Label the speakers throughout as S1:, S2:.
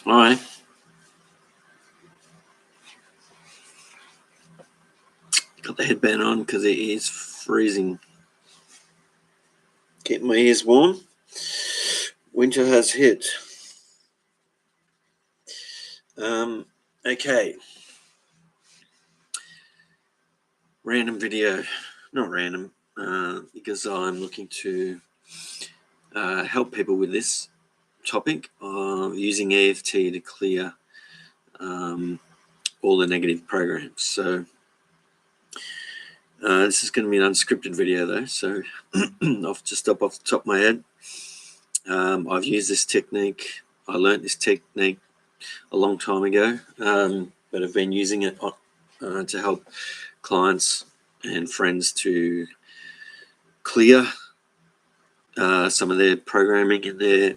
S1: Alright. Got the headband on because it is freezing. Get my ears warm. Winter has hit. Okay. Random video. Not random, because I'm looking to help people with this topic of using EFT to clear all the negative programs. So this is going to be an unscripted video though, so off the top of my head. I've used this technique. I learned this technique a long time ago, but I've been using it to help clients and friends to clear some of their programming in their,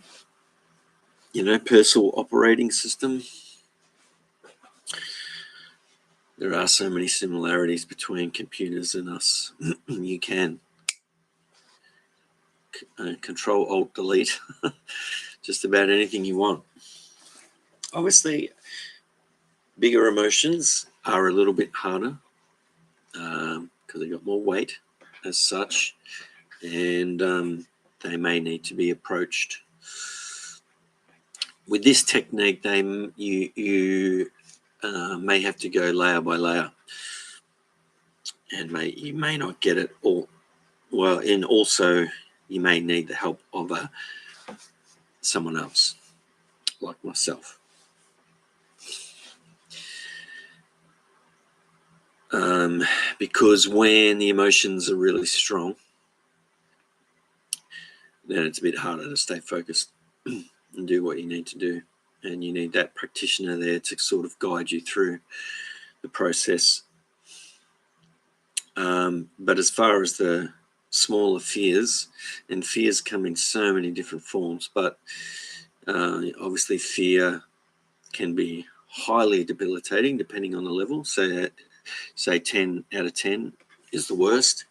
S1: personal operating system. There are so many similarities between computers and us. You can Control Alt Delete just about anything you want. Obviously, bigger emotions are a little bit harder because they've got more weight as such, and they may need to be approached. With this technique, you may have to go layer by layer, and you may not get it all. Well, and also you may need the help of someone else, like myself. Because when the emotions are really strong, then it's a bit harder to stay focused and do what you need to do. And you need that practitioner there to sort of guide you through the process. But as far as the smaller fears, and fears come in so many different forms, but obviously fear can be highly debilitating depending on the level. So say 10 out of 10 is the worst.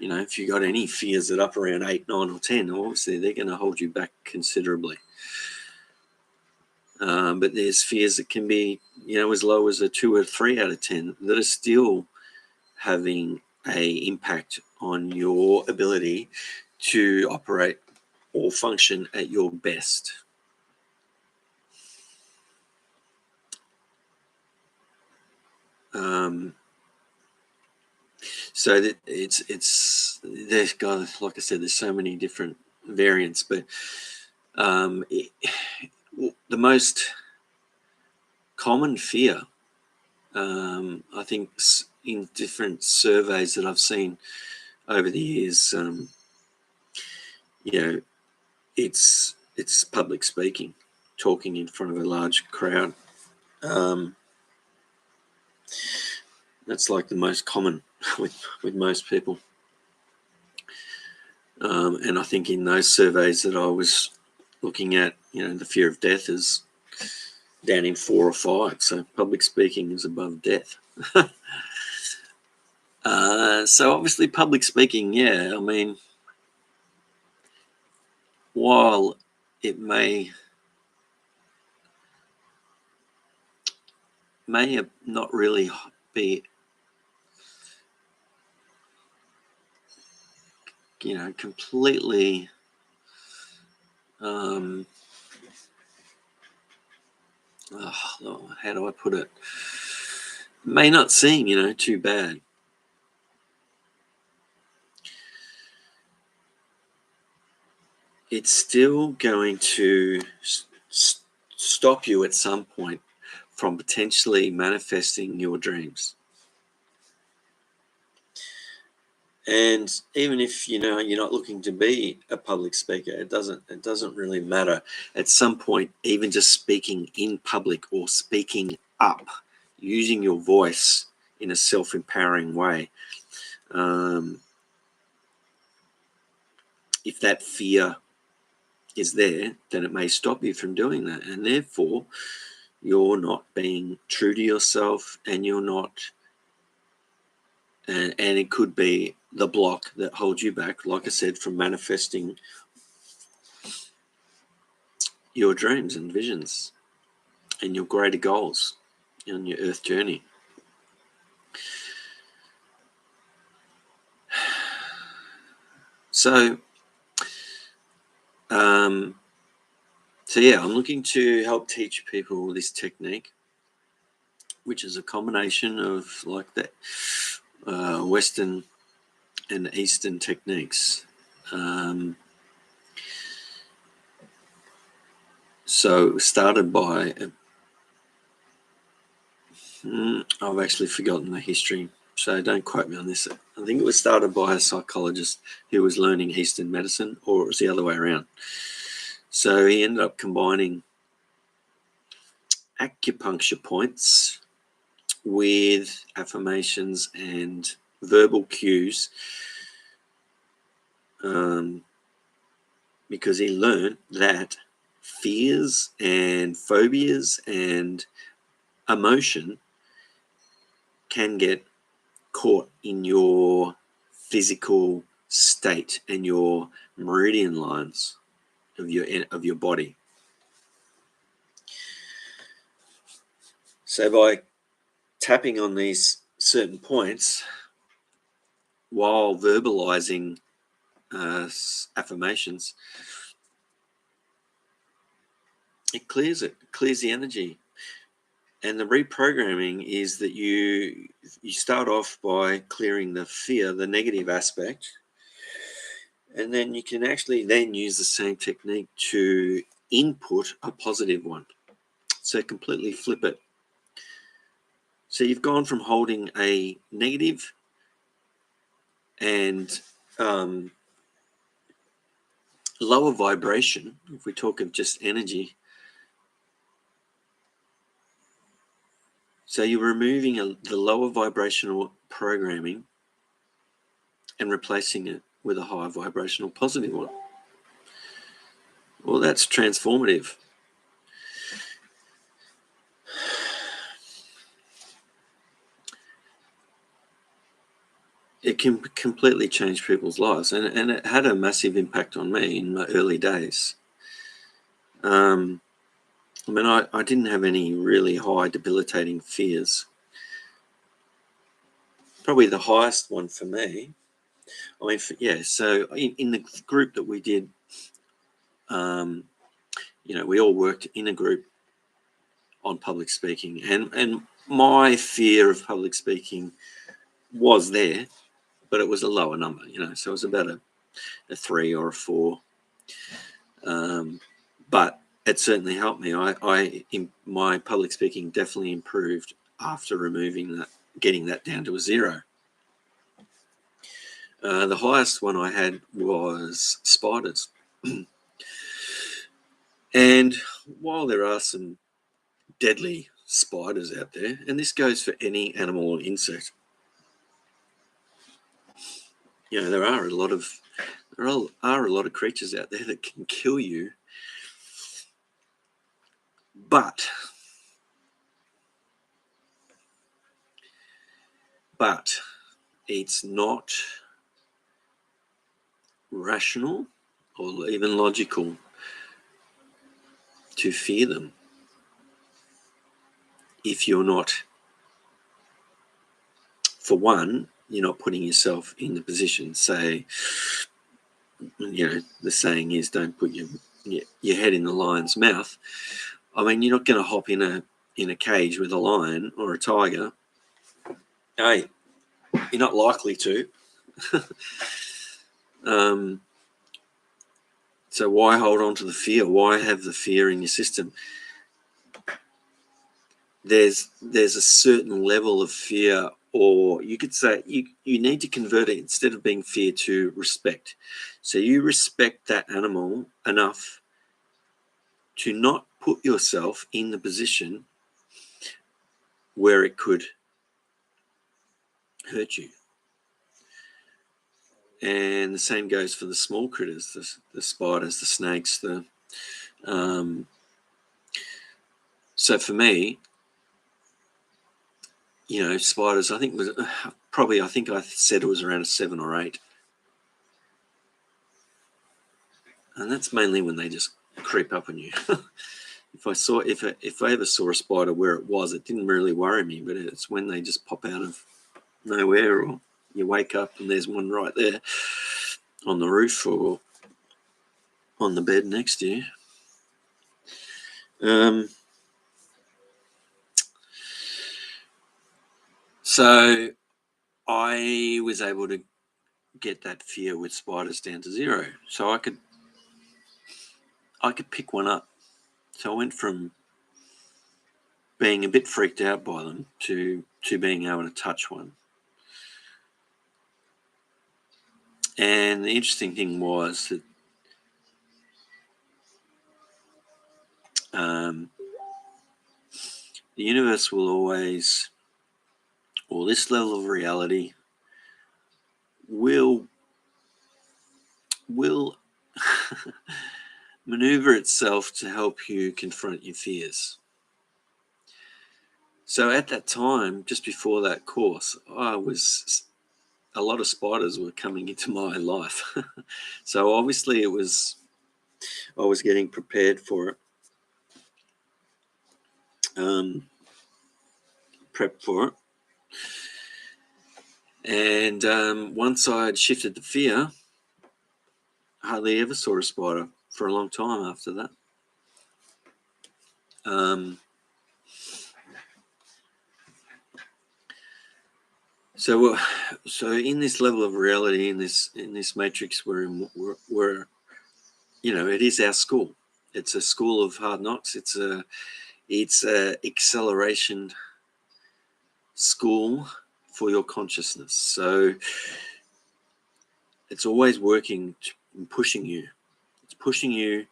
S1: If you got any fears that up around 8, 9 or 10, obviously they're going to hold you back considerably. But there's fears that can be, as low as a 2 or 3 out of 10 that are still having a impact on your ability to operate or function at your best. So that there's like I said, there's so many different variants, but the most common fear, I think, in different surveys that I've seen over the years, it's public speaking, talking in front of a large crowd. That's like the most common with most people. And I think in those surveys that I was looking at, the fear of death is down in 4 or 5. So public speaking is above death. So obviously public speaking, yeah, I mean, while it may not really be, completely how do I put it? May not seem, too bad. It's still going to stop you at some point from potentially manifesting your dreams. And even if you're not looking to be a public speaker, it doesn't really matter. At some point, even just speaking in public or speaking up, using your voice in a self-empowering way, if that fear is there, then it may stop you from doing that, and therefore you're not being true to yourself, and you're not, and it could be the block that holds you back, like I said, from manifesting your dreams and visions. and your greater goals on your earth journey. So yeah, I'm looking to help teach people this technique, which is a combination of like the Western and Eastern techniques. So it was started by, I've actually forgotten the history, so don't quote me on this. I think it was started by a psychologist who was learning Eastern medicine, or it was the other way around. So he ended up combining acupuncture points with affirmations and verbal cues, because he learned that fears and phobias and emotion can get caught in your physical state and your meridian lines of your body. So by tapping on these certain points while verbalizing affirmations, it clears the energy. And the reprogramming is that you start off by clearing the fear, the negative aspect, and then you can actually then use the same technique to input a positive one. So completely flip it. So you've gone from holding a negative and lower vibration, if we talk of just energy. So you're removing the lower vibrational programming and replacing it with a higher vibrational positive one. Well, that's transformative. It can completely change people's lives, and it had a massive impact on me in my early days. I mean, I didn't have any really high debilitating fears. Probably the highest one for me, I mean, so in the group that we did, we all worked in a group on public speaking, and my fear of public speaking was there, but it was a lower number, so it was about a 3 or a 4. But it certainly helped me. My public speaking definitely improved after removing that, getting that down to a 0. The highest one I had was spiders. And while there are some deadly spiders out there, and this goes for any animal or insect, there are a lot of creatures out there that can kill you, but it's not rational or even logical to fear them if you're not, for one, you're not putting yourself in the position. Say, the saying is, don't put your head in the lion's mouth. I mean, you're not going to hop in a cage with a lion or a tiger. Hey, you're not likely to. So why hold on to the fear? Why have the fear in your system? There's a certain level of fear, or you could say you need to convert it, instead of being fear, to respect. So you respect that animal enough to not put yourself in the position where it could hurt you. And the same goes for the small critters, the spiders, the snakes. So for me, spiders, I think I said it was around a 7 or 8. And that's mainly when they just creep up on you. if I ever saw a spider where it was, it didn't really worry me, but it's when they just pop out of nowhere, or you wake up and there's one right there on the roof or on the bed next to you. So I was able to get that fear with spiders down to zero. So I could pick one up. So I went from being a bit freaked out by them to being able to touch one. And the interesting thing was that the universe will always, or this level of reality will maneuver itself to help you confront your fears. So at that time, just before that course, a lot of spiders were coming into my life. So obviously I was getting prepared for it, prepped for it. And once I had shifted the fear, I hardly ever saw a spider for a long time after that. So in this level of reality, in this matrix, we're it is our school. It's a school of hard knocks. It's a acceleration school for your consciousness. So it's always working and pushing you. It's pushing you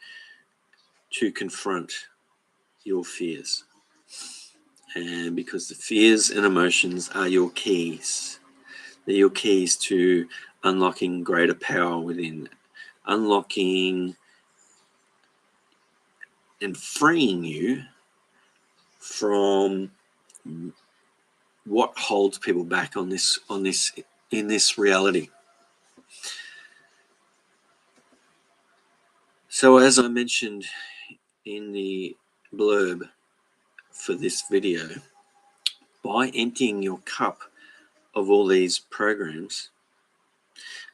S1: to confront your fears. And because the fears and emotions are your keys. They're your keys to unlocking greater power within, unlocking and freeing you from what holds people back in this reality. So as I mentioned in the blurb for this video, by emptying your cup of all these programs,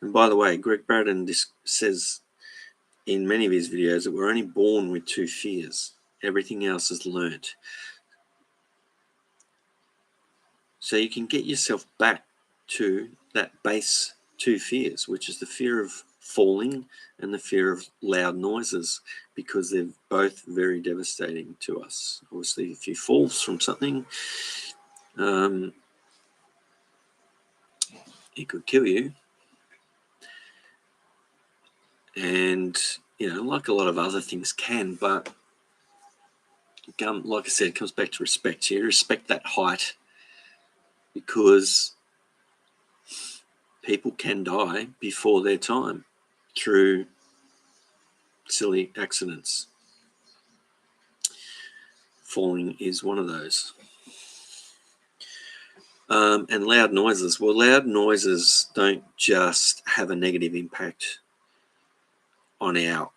S1: and by the way, Greg Braden says in many of his videos that we're only born with 2 fears. Everything else is learnt. So you can get yourself back to that base 2 fears, which is the fear of falling and the fear of loud noises, because they're both very devastating to us. Obviously, if you fall from something, it could kill you. And, like a lot of other things can, but like I said, it comes back to respect. You respect that height, because people can die before their time through silly accidents. Falling is one of those. And loud noises. Well, loud noises don't just have a negative impact on our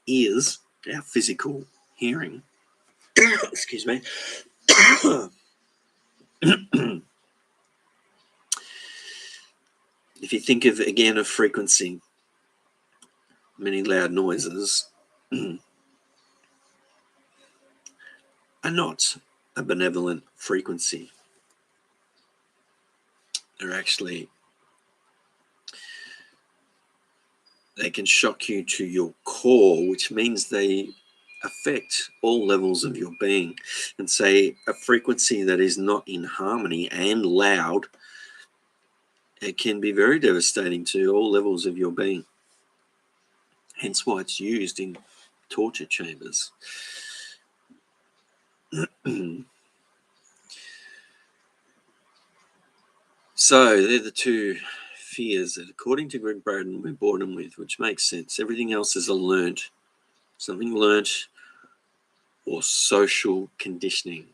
S1: ears, our physical hearing. Excuse me. If you think of, again, of frequency, many loud noises are not a benevolent frequency. They're actually, they can shock you to your core, which means they affect all levels of your being. And say a frequency that is not in harmony and loud, it can be very devastating to all levels of your being. Hence why it's used in torture chambers. So they're the 2 fears that, according to Greg Braden, we're born with, which makes sense. Everything else is something learnt or social conditioning.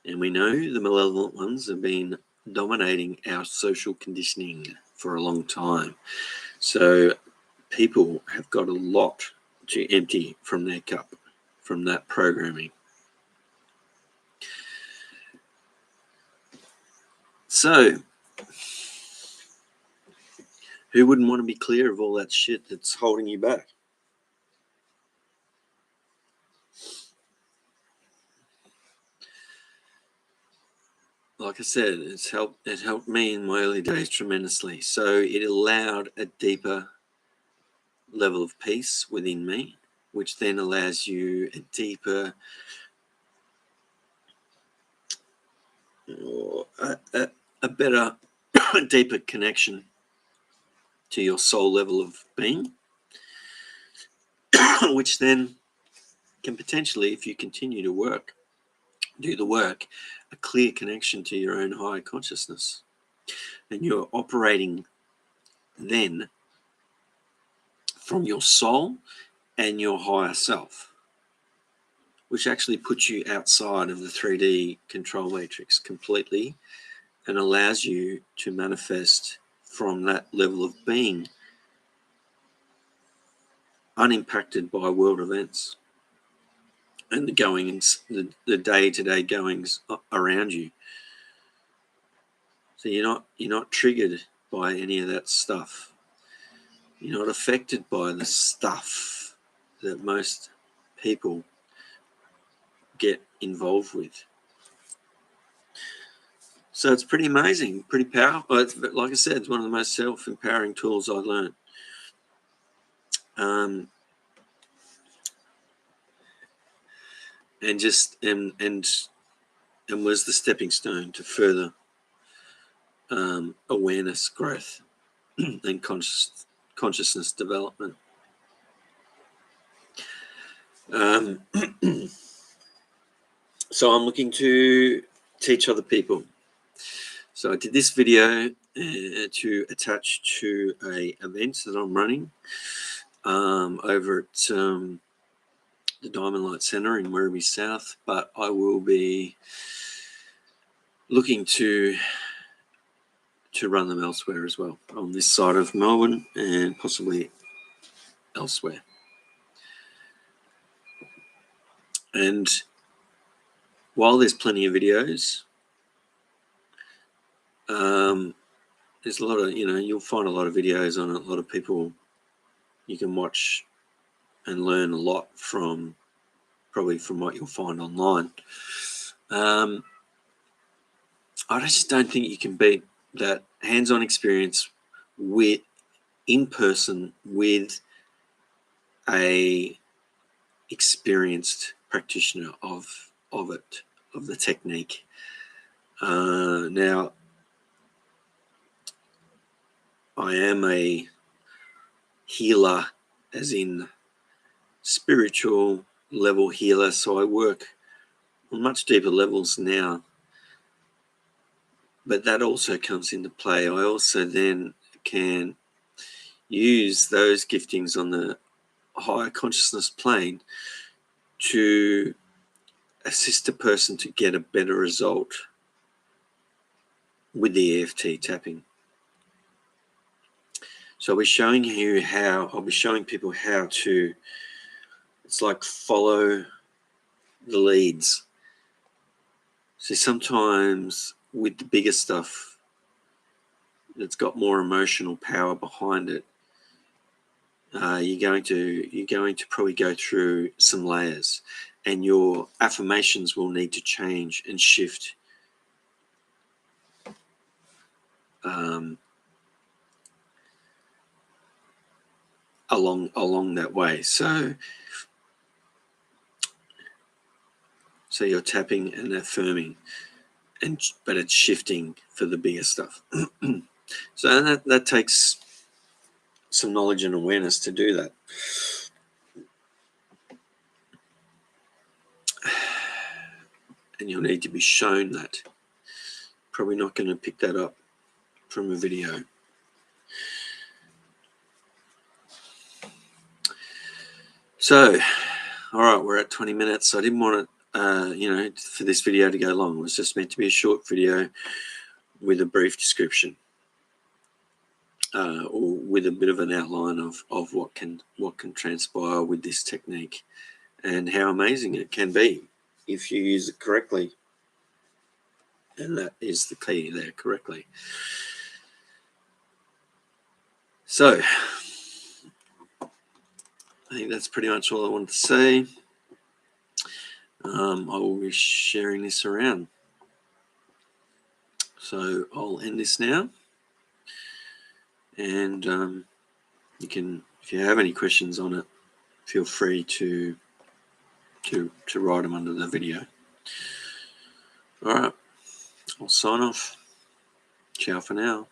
S1: And we know the malevolent ones have been dominating our social conditioning for a long time. So people have got a lot to empty from their cup. from that programming. So, who wouldn't want to be clear of all that shit that's holding you back? Like I said, it helped me in my early days tremendously. So it allowed a deeper level of peace within me, which then allows you a deeper, or a better, deeper connection to your soul level of being, which then can potentially, if you continue to do the work, a clear connection to your own higher consciousness. And you're operating then from your soul and your higher self, which actually puts you outside of the 3D control matrix completely and allows you to manifest from that level of being, unimpacted by world events and the goings, the day-to-day goings around you. So you're not triggered by any of that stuff. You're not affected by the stuff that most people get involved with. So it's pretty amazing, pretty powerful. Like I said, it's one of the most self-empowering tools I learned. And was the stepping stone to further awareness growth and consciousness development. So I'm looking to teach other people. So I did this video to attach to a event that I'm running over at the Diamond Light Centre in Werribee South, but I will be looking to run them elsewhere as well, on this side of Melbourne and possibly elsewhere. And while there's plenty of videos, there's a lot of, you'll find a lot of videos on it, a lot of people you can watch and learn a lot from, probably from what you'll find online. I just don't think you can beat that hands-on experience in person with a experienced practitioner of the technique. Now, I am a healer, as in spiritual level healer, so I work on much deeper levels now. But that also comes into play. I also then can use those giftings on the higher consciousness plane to assist a person to get a better result with the EFT tapping. So I'll be showing people how to, it's like follow the leads. So sometimes with the bigger stuff that's got more emotional power behind it, you're going to probably go through some layers, and your affirmations will need to change and shift along that way. So you're tapping and affirming, but it's shifting for the bigger stuff. So that takes some knowledge and awareness to do that. And you'll need to be shown that. Probably not going to pick that up from a video. So, all right, we're at 20 minutes. I didn't want it, for this video to go long. It was just meant to be a short video with a brief description, or with a bit of an outline of what can transpire with this technique and how amazing it can be if you use it correctly. And that is the key there, correctly. So I think that's pretty much all I wanted to say. I will be sharing this around. So I'll end this now. And you can, if you have any questions on it, feel free to write them under the video. All right, I'll sign off. Ciao for now.